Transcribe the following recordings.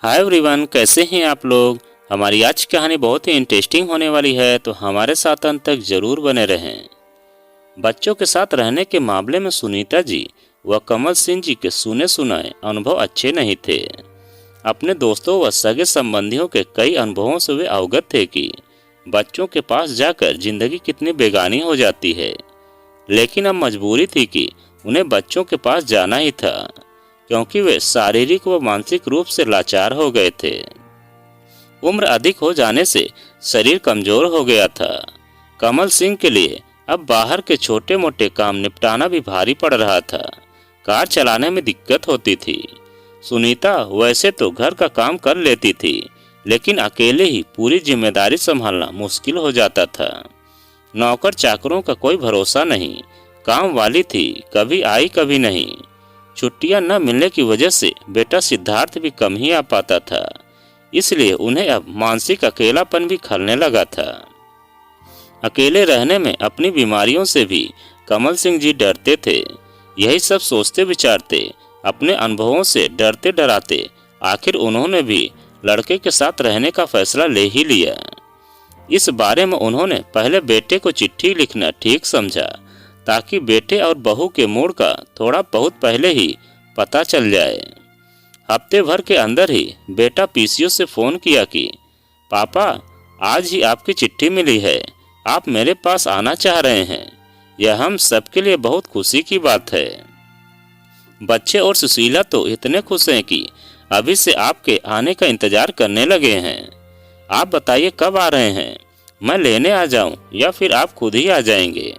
Hi everyone, कैसे हैं आप लोग। हमारी आज की कहानी बहुत ही इंटरेस्टिंग होने वाली है, तो हमारे साथ अंत तक जरूर बने रहें। बच्चों के साथ रहने के मामले में सुनीता जी व कमल सिंह जी के सुने सुनाए अनुभव अच्छे नहीं थे। अपने दोस्तों व सगे संबंधियों के कई अनुभवों से वे अवगत थे कि बच्चों के पास जाकर जिंदगी कितनी बेगानी हो जाती है। लेकिन अब मजबूरी थी कि उन्हें बच्चों के पास जाना ही था, क्योंकि वे शारीरिक व मानसिक रूप से लाचार हो गए थे। उम्र अधिक हो जाने से शरीर कमजोर हो गया था। कमल सिंह के लिए अब बाहर के छोटे मोटे काम निपटाना भी भारी पड़ रहा था। कार चलाने में दिक्कत होती थी। सुनीता वैसे तो घर का काम कर लेती थी, लेकिन अकेले ही पूरी जिम्मेदारी संभालना मुश्किल हो जाता था। नौकर चाकरों का कोई भरोसा नहीं। काम वाली थी, कभी आई कभी नहीं। छुट्टियां न मिलने की वजह से बेटा सिद्धार्थ भी कम ही आ पाता था, इसलिए उन्हें अब मानसिक अकेलापन भी खलने लगा था। अकेले रहने में अपनी बीमारियों से भी कमल सिंह जी डरते थे। यही सब सोचते विचारते, अपने अनुभवों से डरते डराते आखिर उन्होंने भी लड़के के साथ रहने का फैसला ले ही लिया। इस बारे में उन्होंने पहले बेटे को चिट्ठी लिखना ठीक समझा, ताकि बेटे और बहू के मूड का थोड़ा बहुत पहले ही पता चल जाए। हफ्ते भर के अंदर ही बेटा पीसीओ से फोन किया कि पापा, आज ही आपकी चिट्ठी मिली है, आप मेरे पास आना चाह रहे हैं। यह हम सबके लिए बहुत खुशी की बात है। बच्चे और सुशीला तो इतने खुश हैं कि अभी से आपके आने का इंतजार करने लगे हैं। आप बताइए कब आ रहे हैं, मैं लेने आ जाऊं या फिर आप खुद ही आ जाएंगे।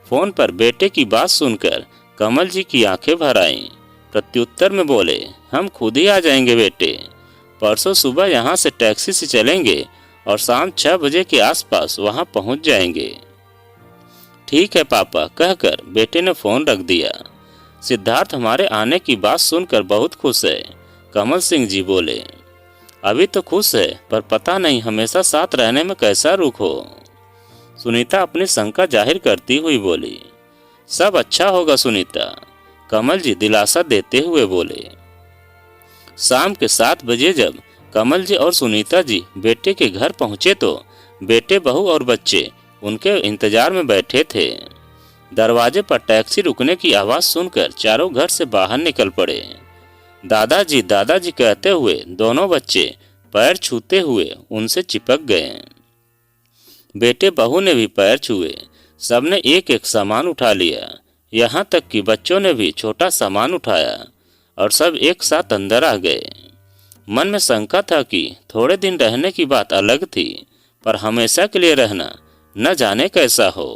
फोन पर बेटे की बात सुनकर कमल जी की आंखें भर आईं। प्रत्युत्तर में बोले, हम खुद ही आ जाएंगे बेटे। परसों सुबह यहाँ से टैक्सी से चलेंगे और शाम 6 बजे के आसपास वहाँ पहुँच जाएंगे। ठीक है पापा, कहकर बेटे ने फोन रख दिया। सिद्धार्थ हमारे आने की बात सुनकर बहुत खुश है, कमल सिंह जी बोले। अभी तो खुश है, पर पता नहीं हमेशा साथ रहने में कैसा रुख हो। सुनीता अपनी शंका जाहिर करती हुई बोली। सब अच्छा होगा सुनीता, कमल जी दिलासा देते हुए बोले। शाम के 7 बजे जब कमल जी और सुनीता जी बेटे के घर पहुंचे तो बेटे, बहू और बच्चे उनके इंतजार में बैठे थे। दरवाजे पर टैक्सी रुकने की आवाज सुनकर चारों घर से बाहर निकल पड़े। दादाजी कहते हुए दोनों बच्चे पैर छूते हुए उनसे चिपक गए। बेटे बहू ने भी पैर छुए। सबने एक एक सामान उठा लिया, यहाँ तक कि बच्चों ने भी छोटा सामान उठाया और सब एक साथ अंदर आ गए। मन में शंका था कि थोड़े दिन रहने की बात अलग थी, पर हमेशा के लिए रहना न जाने कैसा हो।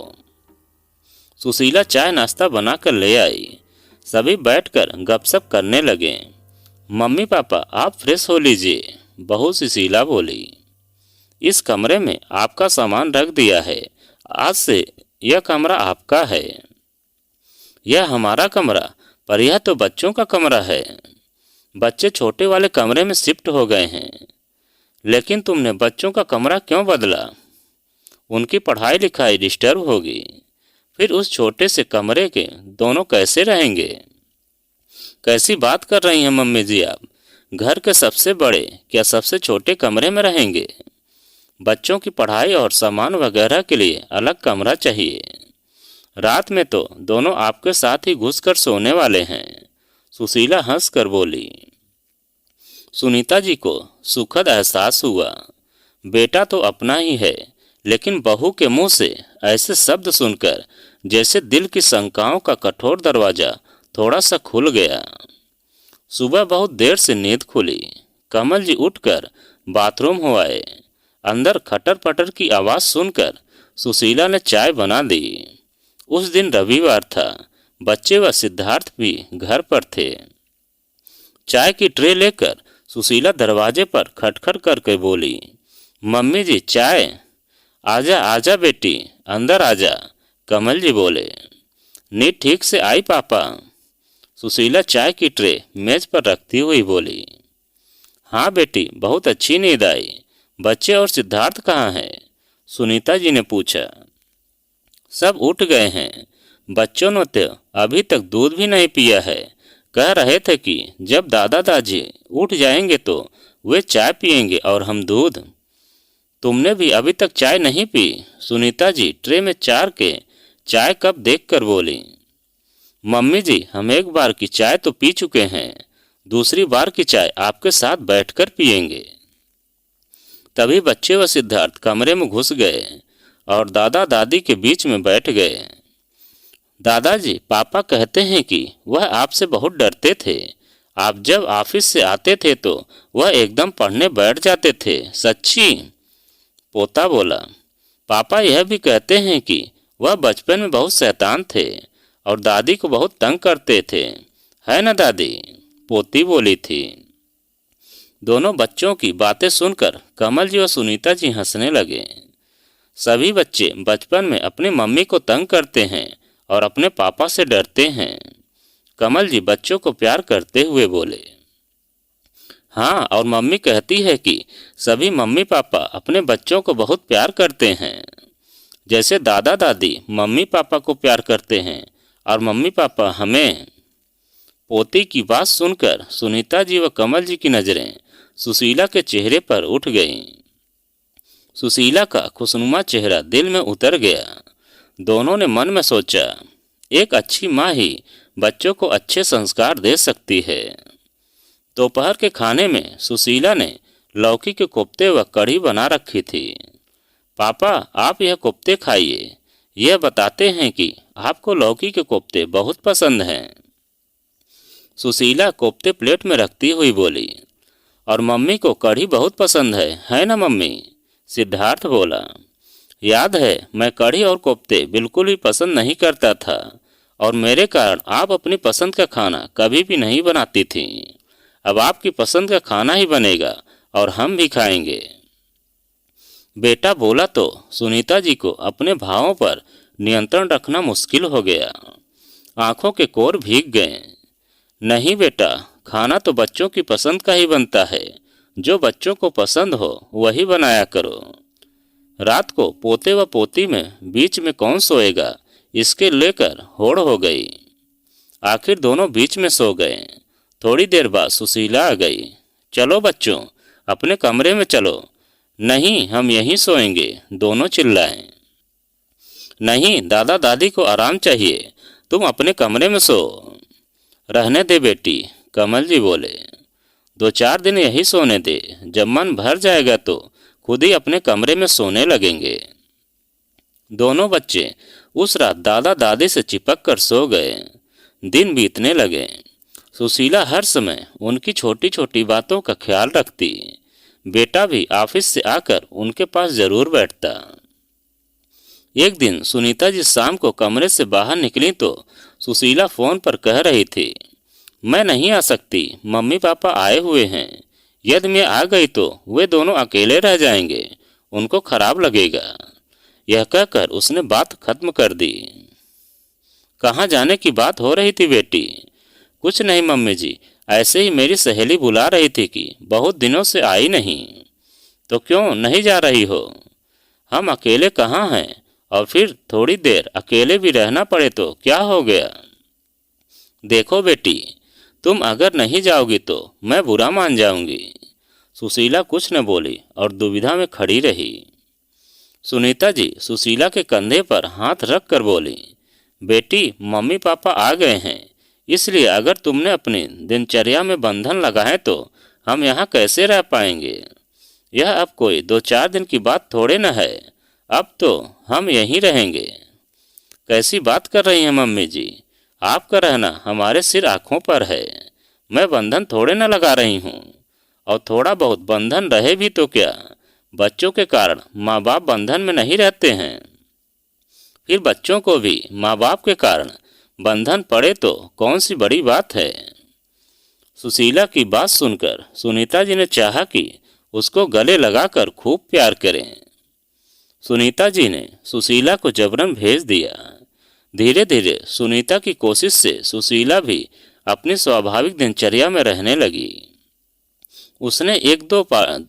सुशीला चाय नाश्ता बनाकर ले आई। सभी बैठकर गपशप करने लगे। मम्मी पापा, आप फ्रेश हो लीजिए, बहू सुशीला बोली। इस कमरे में आपका सामान रख दिया है, आज से यह कमरा आपका है। यह हमारा कमरा, पर यह तो बच्चों का कमरा है। बच्चे छोटे वाले कमरे में शिफ्ट हो गए हैं। लेकिन तुमने बच्चों का कमरा क्यों बदला? उनकी पढ़ाई लिखाई डिस्टर्ब होगी, फिर उस छोटे से कमरे के दोनों कैसे रहेंगे? कैसी बात कर रही हैं मम्मी जी आप? घर के सबसे बड़े क्या सबसे छोटे कमरे में रहेंगे? बच्चों की पढ़ाई और सामान वगैरह के लिए अलग कमरा चाहिए। रात में तो दोनों आपके साथ ही घुसकर सोने वाले हैं, सुशीला हंसकर बोली। सुनीता जी को सुखद एहसास हुआ। बेटा तो अपना ही है, लेकिन बहू के मुंह से ऐसे शब्द सुनकर जैसे दिल की शंकाओं का कठोर दरवाजा थोड़ा सा खुल गया। सुबह बहुत देर से नींद खुली। कमल जी उठकर बाथरूम हो आए। अंदर खटर पटर की आवाज सुनकर सुशीला ने चाय बना दी। उस दिन रविवार था, बच्चे व सिद्धार्थ भी घर पर थे। चाय की ट्रे लेकर सुशीला दरवाजे पर खटखट करके बोली, मम्मी जी चाय। आजा आजा बेटी, अंदर आजा, कमल जी बोले। नींद ठीक से आई पापा? सुशीला चाय की ट्रे मेज पर रखती हुई बोली। हाँ बेटी, बहुत अच्छी नींद आई। बच्चे और सिद्धार्थ कहाँ हैं? सुनीता जी ने पूछा। सब उठ गए हैं। बच्चों ने तो अभी तक दूध भी नहीं पिया है, कह रहे थे कि जब दादा दादी उठ जाएंगे तो वे चाय पिएंगे और हम दूध। तुमने भी अभी तक चाय नहीं पी? सुनीता जी ट्रे में 4 के चाय कप देखकर बोली। मम्मी जी, हम एक बार की चाय तो पी चुके हैं, दूसरी बार की चाय आपके साथ बैठकर पिएंगे। तभी बच्चे व सिद्धार्थ कमरे में घुस गए और दादा दादी के बीच में बैठ गए। दादाजी, पापा कहते हैं कि वह आपसे बहुत डरते थे। आप जब ऑफिस से आते थे तो वह एकदम पढ़ने बैठ जाते थे, सच्ची? पोता बोला। पापा यह भी कहते हैं कि वह बचपन में बहुत शैतान थे और दादी को बहुत तंग करते थे, है ना दादी? पोती बोली थी। दोनों बच्चों की बातें सुनकर कमल जी और सुनीता जी हंसने लगे। सभी बच्चे बचपन में अपनी मम्मी को तंग करते हैं और अपने पापा से डरते हैं। कमल जी बच्चों को प्यार करते हुए बोले। हाँ, और मम्मी कहती है कि सभी मम्मी पापा अपने बच्चों को बहुत प्यार करते हैं, जैसे दादा दादी मम्मी पापा को प्यार करते हैं और मम्मी पापा हमें। पोती की बात सुनकर सुनीता जी व कमल जी की नज़रें सुशीला के चेहरे पर उठ गईं। सुशीला का खुशनुमा चेहरा दिल में उतर गया। दोनों ने मन में सोचा, एक अच्छी माँ ही बच्चों को अच्छे संस्कार दे सकती है। दोपहर के खाने में सुशीला ने लौकी के कोफ्ते व कढ़ी बना रखी थी। पापा, आप यह कोफ्ते खाइए, यह बताते हैं कि आपको लौकी के कोफ्ते बहुत पसंद हैं। सुशीला कोफ्ते प्लेट में रखती हुई बोली। और मम्मी को कढ़ी बहुत पसंद है ना मम्मी? सिद्धार्थ बोला। याद है, मैं कढ़ी और कोफ्ते बिल्कुल भी पसंद नहीं करता था और मेरे कारण आप अपनी पसंद का खाना कभी भी नहीं बनाती थी। अब आपकी पसंद का खाना ही बनेगा और हम भी खाएंगे। बेटा बोला तो सुनीता जी को अपने भावों पर नियंत्रण रखना मुश्किल हो गया। आंखों के कोर भीग गए। नहीं बेटा, खाना तो बच्चों की पसंद का ही बनता है, जो बच्चों को पसंद हो वही बनाया करो। रात को पोते व पोती में बीच में कौन सोएगा, इसके लेकर होड़ हो गई। आखिर दोनों बीच में सो गए। थोड़ी देर बाद सुशीला आ गई। चलो बच्चों, अपने कमरे में चलो। नहीं, हम यहीं सोएंगे, दोनों चिल्लाए। नहीं, दादा दादी को आराम चाहिए, तुम अपने कमरे में सो। रहने दे बेटी, कमल जी बोले। 2-4 दिन यही सोने दे, जब मन भर जाएगा तो खुद ही अपने कमरे में सोने लगेंगे। दोनों बच्चे उस रात दादा दादी से चिपक कर सो गए। दिन बीतने लगे। सुशीला हर समय उनकी छोटी छोटी बातों का ख्याल रखती। बेटा भी ऑफिस से आकर उनके पास जरूर बैठता। एक दिन सुनीता जी शाम को कमरे से बाहर निकली तो सुशीला फोन पर कह रही थी, मैं नहीं आ सकती, मम्मी पापा आए हुए हैं। यदि मैं आ गई तो वे दोनों अकेले रह जाएंगे, उनको खराब लगेगा। यह कहकर उसने बात खत्म कर दी। कहाँ जाने की बात हो रही थी बेटी? कुछ नहीं मम्मी जी, ऐसे ही मेरी सहेली बुला रही थी कि बहुत दिनों से आई नहीं। तो क्यों नहीं जा रही हो? हम अकेले कहाँ हैं, और फिर थोड़ी देर अकेले भी रहना पड़े तो क्या हो गया? देखो बेटी, तुम अगर नहीं जाओगी तो मैं बुरा मान जाऊंगी। सुशीला कुछ न बोली और दुविधा में खड़ी रही। सुनीता जी सुशीला के कंधे पर हाथ रख कर बोली, बेटी, मम्मी पापा आ गए हैं, इसलिए अगर तुमने अपनी दिनचर्या में बंधन लगाए तो हम यहाँ कैसे रह पाएंगे? यह अब कोई 2-4 दिन की बात थोड़े न है, अब तो हम यहीं रहेंगे। कैसी बात कर रही हैं मम्मी जी? आपका रहना हमारे सिर आँखों पर है। मैं बंधन थोड़े न लगा रही हूँ, और थोड़ा बहुत बंधन रहे भी तो क्या, बच्चों के कारण माँ बाप बंधन में नहीं रहते हैं। फिर बच्चों को भी माँ बाप के कारण बंधन पड़े तो कौन सी बड़ी बात है? सुशीला की बात सुनकर सुनीता जी ने चाहा कि उसको गले लगाकर खूब प्यार करें। सुनीता जी ने सुशीला को जबरन भेज दिया। धीरे धीरे सुनीता की कोशिश से सुशीला भी अपनी स्वाभाविक दिनचर्या में रहने लगी। उसने 1-2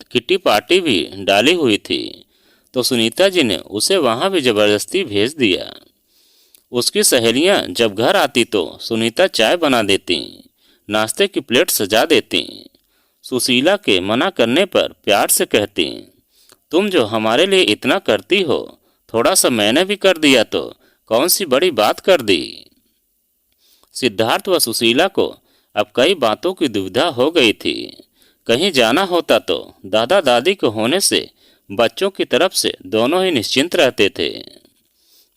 किटी पार्टी भी डाली हुई थी, तो सुनीता जी ने उसे वहां भी जबरदस्ती भेज दिया। उसकी सहेलियां जब घर आती तो सुनीता चाय बना देती, नाश्ते की प्लेट सजा देती। सुशीला के मना करने पर प्यार से कहती, तुम जो हमारे लिए इतना करती हो, थोड़ा सा मैंने भी कर दिया तो कौन सी बड़ी बात कर दी। सिद्धार्थ व सुशीला को अब कई बातों की दुविधा हो गई थी। कहीं जाना होता तो दादा दादी के होने से बच्चों की तरफ से दोनों ही निश्चिंत रहते थे।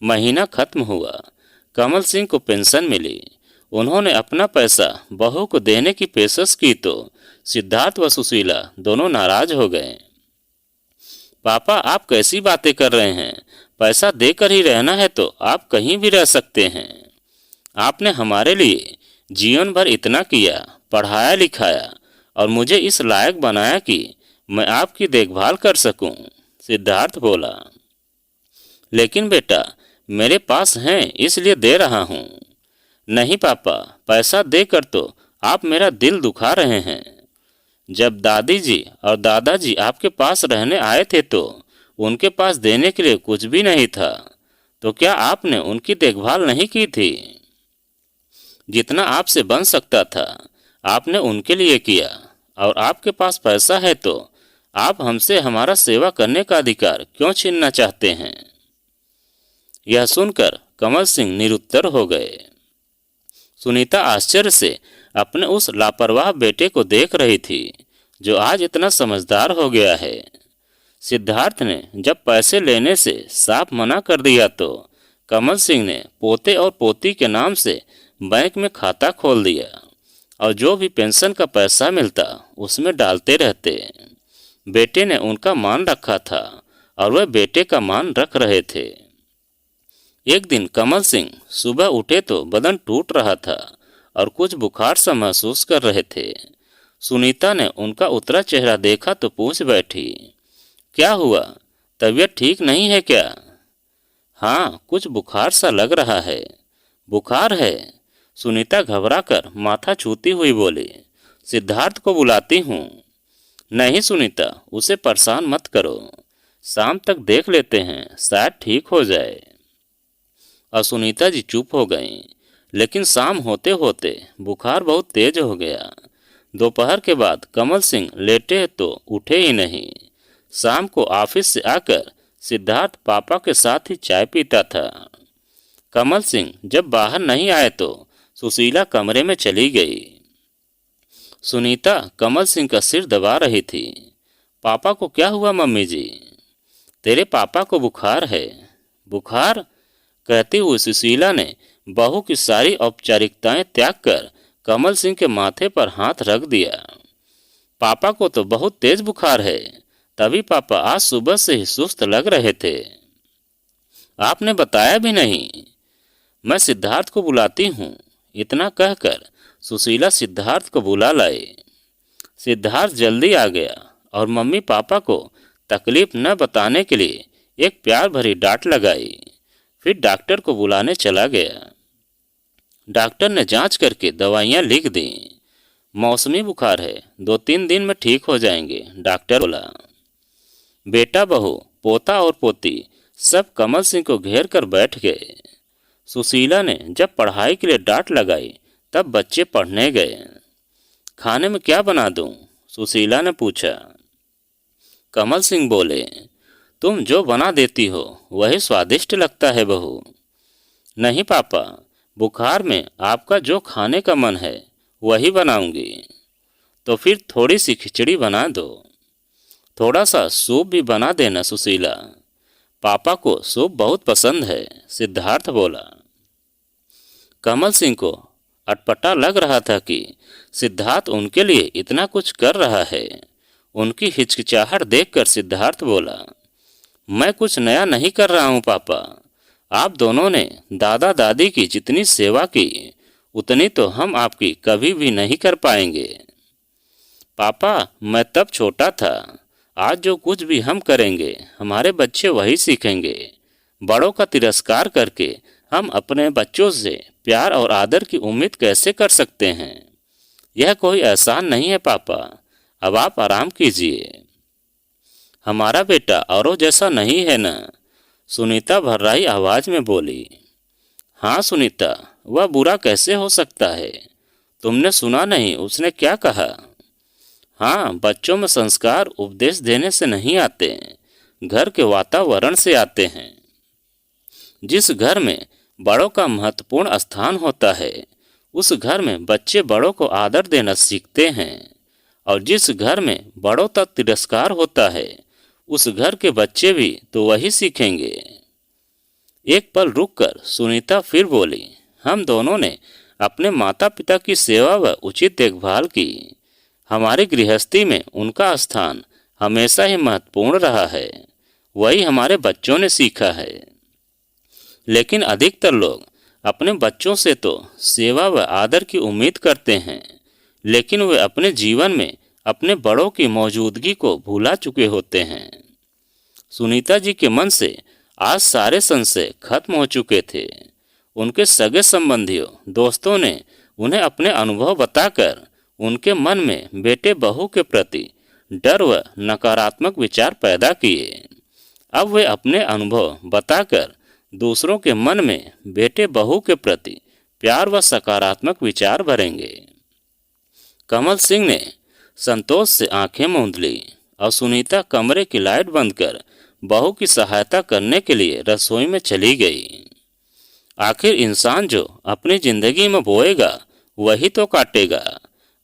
महीना खत्म हुआ। कमल सिंह को पेंशन मिली। उन्होंने अपना पैसा बहू को देने की पेशकश की तो सिद्धार्थ व सुशीला दोनों नाराज हो गए। पापा, आप कैसी बातें कर रहे हैं? पैसा देकर ही रहना है तो आप कहीं भी रह सकते हैं। आपने हमारे लिए जीवन भर इतना किया, पढ़ाया लिखाया और मुझे इस लायक बनाया कि मैं आपकी देखभाल कर सकूं। सिद्धार्थ बोला। लेकिन बेटा, मेरे पास हैं इसलिए दे रहा हूं। नहीं पापा, पैसा देकर तो आप मेरा दिल दुखा रहे हैं। जब दादी जी और दादाजी आपके पास रहने आए थे तो उनके पास देने के लिए कुछ भी नहीं था, तो क्या आपने उनकी देखभाल नहीं की थी? जितना आपसे बन सकता था आपने उनके लिए किया, और आपके पास पैसा है तो आप हमसे हमारा सेवा करने का अधिकार क्यों छीनना चाहते हैं? यह सुनकर कमल सिंह निरुत्तर हो गए। सुनीता आश्चर्य से अपने उस लापरवाह बेटे को देख रही थी जो आज इतना समझदार हो गया है। सिद्धार्थ ने जब पैसे लेने से साफ मना कर दिया तो कमल सिंह ने पोते और पोती के नाम से बैंक में खाता खोल दिया और जो भी पेंशन का पैसा मिलता उसमें डालते रहते। बेटे ने उनका मान रखा था और वह बेटे का मान रख रहे थे। एक दिन कमल सिंह सुबह उठे तो बदन टूट रहा था और कुछ बुखार सा महसूस कर रहे थे। सुनीता ने उनका उतरा चेहरा देखा तो पूछ बैठी, क्या हुआ, तबीयत ठीक नहीं है क्या? हाँ, कुछ बुखार सा लग रहा है। बुखार है? सुनीता घबराकर माथा छूती हुई बोली, सिद्धार्थ को बुलाती हूँ। नहीं सुनीता, उसे परेशान मत करो, शाम तक देख लेते हैं, शायद ठीक हो जाए। और सुनीता जी चुप हो गईं। लेकिन शाम होते होते बुखार बहुत तेज हो गया। दोपहर के बाद कमल सिंह लेटे तो उठे ही नहीं। शाम को ऑफिस से आकर सिद्धार्थ पापा के साथ ही चाय पीता था। कमल सिंह जब बाहर नहीं आए तो सुशीला कमरे में चली गई। सुनीता कमल सिंह का सिर दबा रही थी। पापा को क्या हुआ मम्मी जी? तेरे पापा को बुखार है। बुखार? कहती हुई सुशीला ने बहू की सारी औपचारिकताएं त्याग कर कमल सिंह के माथे पर हाथ रख दिया। पापा को तो बहुत तेज बुखार है, तभी पापा आज सुबह से ही सुस्त लग रहे थे। आपने बताया भी नहीं। मैं सिद्धार्थ को बुलाती हूँ। इतना कहकर सुशीला सिद्धार्थ को बुला लाई। सिद्धार्थ जल्दी आ गया और मम्मी पापा को तकलीफ न बताने के लिए एक प्यार भरी डांट लगाई। फिर डॉक्टर को बुलाने चला गया। डॉक्टर ने जांच करके दवाइयां लिख दी। मौसमी बुखार है, 2-3 दिन में ठीक हो जाएंगे, डॉक्टर बोला। बेटा बहू, पोता और पोती सब कमल सिंह को घेर कर बैठ गए। सुशीला ने जब पढ़ाई के लिए डांट लगाई तब बच्चे पढ़ने गए। खाने में क्या बना दूं? सुशीला ने पूछा। कमल सिंह बोले, तुम जो बना देती हो वही स्वादिष्ट लगता है बहू। नहीं पापा, बुखार में आपका जो खाने का मन है वही बनाऊंगी। तो फिर थोड़ी सी खिचड़ी बना दो। थोड़ा सा सूप भी बना देना सुशीला। पापा को सूप बहुत पसंद है, सिद्धार्थ बोला। कमल सिंह को अटपटा लग रहा था कि सिद्धार्थ उनके लिए इतना कुछ कर रहा है। उनकी हिचकिचाहट देखकर सिद्धार्थ बोला, मैं कुछ नया नहीं कर रहा हूँ पापा। आप दोनों ने दादा दादी की जितनी सेवा की उतनी तो हम आपकी कभी भी नहीं कर पाएंगे। पापा, मैं तब छोटा था, आज जो कुछ भी हम करेंगे हमारे बच्चे वही सीखेंगे। बड़ों का तिरस्कार करके हम अपने बच्चों से प्यार और आदर की उम्मीद कैसे कर सकते हैं? यह कोई एहसान नहीं है पापा, अब आप आराम कीजिए। हमारा बेटा औरों जैसा नहीं है ना? सुनीता भर्राई आवाज में बोली। हाँ सुनीता, वह बुरा कैसे हो सकता है? तुमने सुना नहीं उसने क्या कहा? हाँ, बच्चों में संस्कार उपदेश देने से नहीं आते, घर के वातावरण से आते हैं। जिस घर में बड़ों का महत्वपूर्ण स्थान होता है, उस घर में बच्चे बड़ों को आदर देना सीखते हैं। और जिस घर में बड़ों का तिरस्कार होता है, उस घर के बच्चे भी तो वही सीखेंगे। एक पल रुककर सुनीता फिर बोली, हम दोनों ने अपने माता पिता की सेवा व उचित देखभाल की। हमारी गृहस्थी में उनका स्थान हमेशा ही महत्वपूर्ण रहा है। वही हमारे बच्चों ने सीखा है। लेकिन अधिकतर लोग अपने बच्चों से तो सेवा व आदर की उम्मीद करते हैं, लेकिन वे अपने जीवन में अपने बड़ों की मौजूदगी को भुला चुके होते हैं। सुनीता जी के मन से आज सारे संशय खत्म हो चुके थे। उनके सगे संबंधियों दोस्तों ने उन्हें अपने अनुभव बताकर उनके मन में बेटे बहू के प्रति डर व नकारात्मक विचार पैदा किए। अब वे अपने अनुभव बताकर दूसरों के मन में बेटे बहू के प्रति प्यार व सकारात्मक विचार भरेंगे। कमल सिंह ने संतोष से आंखें मूंद ली और सुनीता कमरे की लाइट बंद कर बहू की सहायता करने के लिए रसोई में चली गई। आखिर इंसान जो अपनी जिंदगी में बोएगा वही तो काटेगा।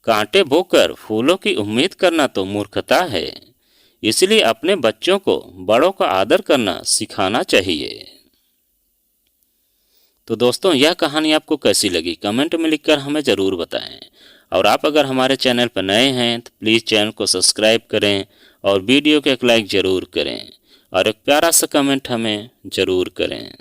कांटे बोकर फूलों की उम्मीद करना तो मूर्खता है। इसलिए अपने बच्चों को बड़ों का आदर करना सिखाना चाहिए। तो दोस्तों, यह कहानी आपको कैसी लगी कमेंट में लिखकर हमें ज़रूर बताएं। और आप अगर हमारे चैनल पर नए हैं तो प्लीज़ चैनल को सब्सक्राइब करें और वीडियो को एक लाइक ज़रूर करें और एक प्यारा सा कमेंट हमें ज़रूर करें।